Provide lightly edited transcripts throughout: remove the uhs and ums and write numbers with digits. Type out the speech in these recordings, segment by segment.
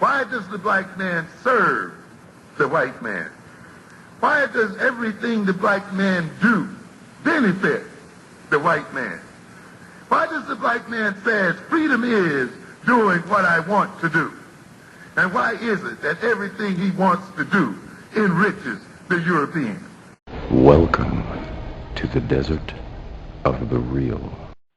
Why does the black man serve the white man? Why does everything the black man do benefit the white man? Why does the black man say freedom is doing what I want to do? And why is it that everything he wants to do enriches the European? Welcome to the desert of the real.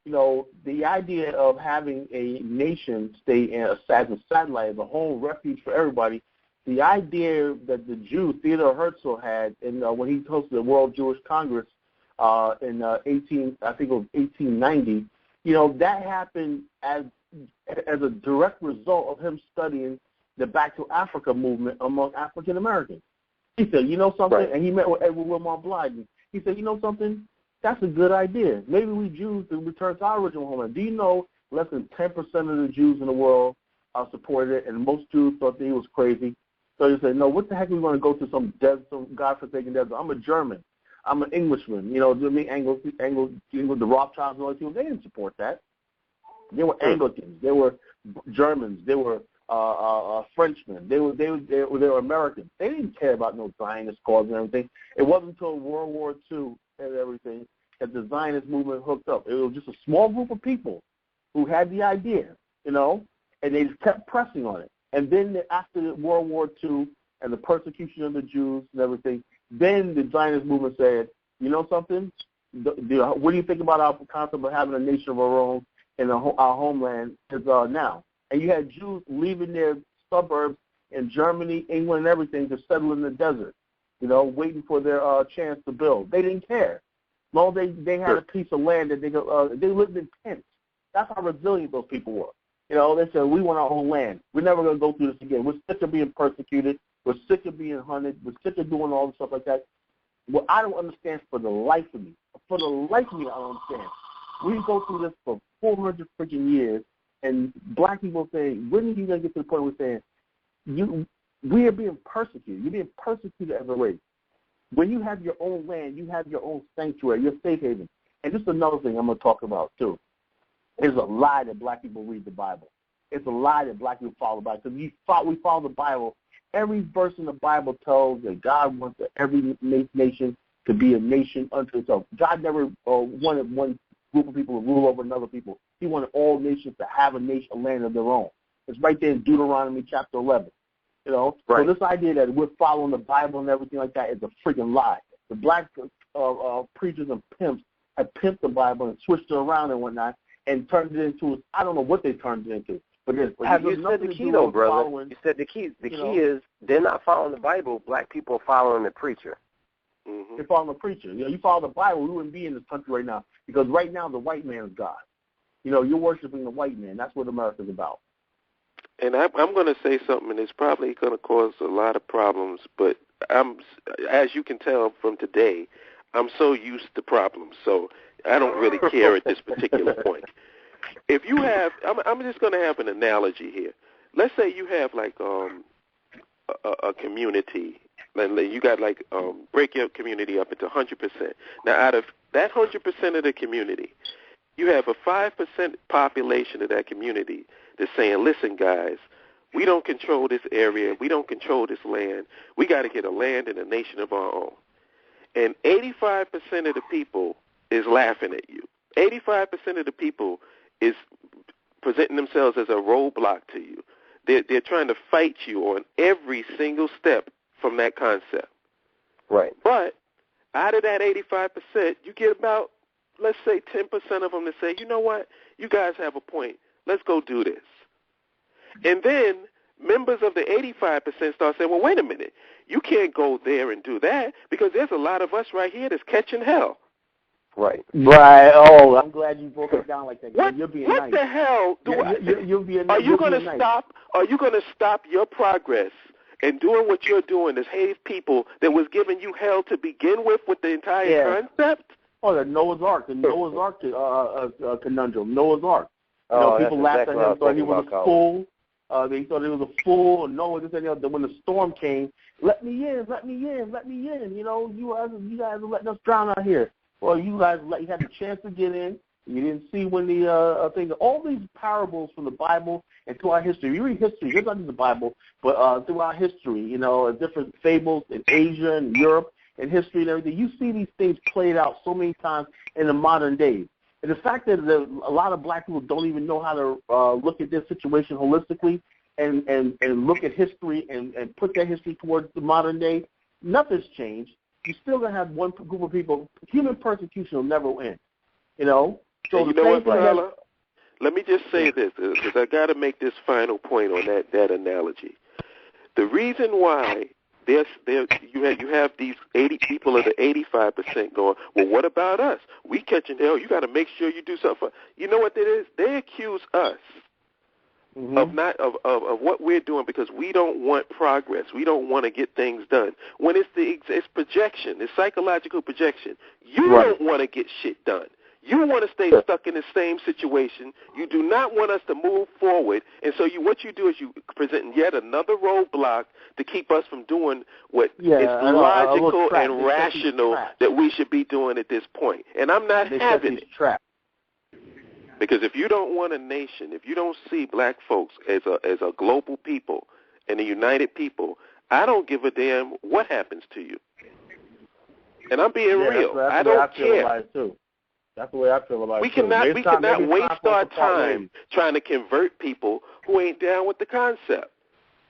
You know, the idea of having a nation state as a satellite, as a home refuge for everybody, the idea that the Jew, Theodore Herzl, had when he hosted the World Jewish Congress in 1890, you know, that happened as a direct result of him studying the Back to Africa movement among African Americans. He said, you know something? Right. And he met with Edward Wilmot Blyden. He said, you know something? That's a good idea. Maybe we Jews can return to our original homeland. Do you know less than 10% of the Jews in the world supported it, and most Jews thought that he was crazy? So he said, no, what the heck are we going to go to some desert, some godforsaken desert? I'm a German. I'm an Englishman. You know, do you mean Anglo, the Rothschilds and all these people? They didn't support that. They were Anglicans. They were Germans. They were Frenchmen. They were Americans. They didn't care about no Zionist cause and everything. It wasn't until World War II and everything that the Zionist movement hooked up. It was just a small group of people who had the idea, you know, and they just kept pressing on it. And then after World War II and the persecution of the Jews and everything, then the Zionist movement said, you know something? What do you think about our concept of having a nation of our own in our homeland now? And you had Jews leaving their suburbs in Germany, England, and everything to settle in the desert, you know, waiting for their chance to build. They didn't care. No, they had a piece of land that they lived in tents. That's how resilient those people were. You know, they said, we want our own land. We're never going to go through this again. We're sick of being persecuted. We're sick of being hunted. We're sick of doing all this stuff like that. What I don't understand for the life of me, I don't understand. We go through this for 400 freaking years, and black people say, when are you going to get to the point where we're saying, we are being persecuted. You're being persecuted as a race. When you have your own land, you have your own sanctuary, your safe haven. And just another thing I'm going to talk about, too. It's a lie that black people read the Bible. It's a lie that black people follow the Bible. Because we follow the Bible. Every verse in the Bible tells that God wants every nation to be a nation unto itself. God never wanted one group of people to rule over another people. He wanted all nations to have a land of their own. It's right there in Deuteronomy chapter 11. You know, right. So this idea that we're following the Bible and everything like that is a freaking lie. The black preachers and pimps have pimped the Bible and switched it around and whatnot and turned it into, I don't know what they turned it into. But you said the key, though, brother. You said the key. The key is they're not following the Bible. Black people are following the preacher. Mm-hmm. They're following the preacher. You know, you follow the Bible, we wouldn't be in this country right now. Because right now the white man is God. You know, you're worshiping the white man. That's what America's about. And I'm going to say something, and it's probably going to cause a lot of problems, but as you can tell from today, I'm so used to problems, so I don't really care at this particular point. If you have, I'm just going to have an analogy here. Let's say you have like a community, and you got like break your community up into 100%. Now, out of that 100% of the community, you have a 5% population of that community that's saying, listen, guys, we don't control this area. We don't control this land. We got to get a land and a nation of our own. And 85% of the people is laughing at you. 85% of the people is presenting themselves as a roadblock to you. They're trying to fight you on every single step from that concept. Right. But out of that 85%, you get about, let's say, 10% of them that say, you know what, you guys have a point. Let's go do this. And then members of the 85% start saying, well, wait a minute. You can't go there and do that because there's a lot of us right here that's catching hell. Right. Right. Oh, I'm glad you broke it down like that. You're being what nice. The hell you're being are you going to stop? Are you going to stop your progress and doing what you're doing as hate people that was giving you hell to begin with the entire concept? Oh, the Noah's Ark conundrum. Noah's Ark. You know, people laughed at him, thought he was a fool. They thought he was a fool. Noah, this and that. When the storm came, let me in. You know, you guys are letting us drown out here. Well, you had the chance to get in. You didn't see when the thing. All these parables from the Bible and throughout history. You read history, just not in the Bible, but throughout history. Different fables in Asia and Europe and history and everything. You see these things played out so many times in the modern day. And the fact that a lot of black people don't even know how to look at this situation holistically and look at history and put that history towards the modern day, nothing's changed. You're still going to have one group of people. Human persecution will never end. So and you know what, Tyler? Let me just say this, because I got to make this final point on that analogy. The reason why you have these 80 people of the 85% going, well, what about us? We catching hell. You got to make sure you do something. You know what that is? They accuse us of what we're doing because we don't want progress. We don't want to get things done. When it's projection, it's psychological projection. You don't want to get shit done. You want to stay stuck in the same situation. You do not want us to move forward. And so what you do is you present yet another roadblock to keep us from doing what is logical and rational that we should be doing at this point. And I'm not having it. Because if you don't want a nation, if you don't see black folks as a global people and a united people, I don't give a damn what happens to you. And I'm being real. I don't care. That's the way I feel about it. We cannot waste our time trying to convert people who ain't down with the concept.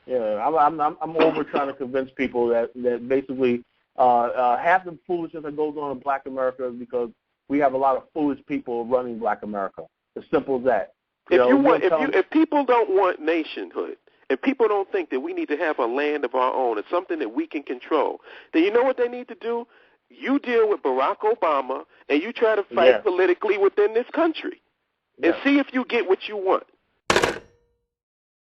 Yeah, I'm over trying to convince people that basically half the foolishness that goes on in Black America is because we have a lot of foolish people running Black America. As simple as that. If people don't want nationhood, if people don't think that we need to have a land of our own, it's something that we can control, then you know what they need to do? You deal with Barack Obama and you try to fight politically within this country and see if you get what you want.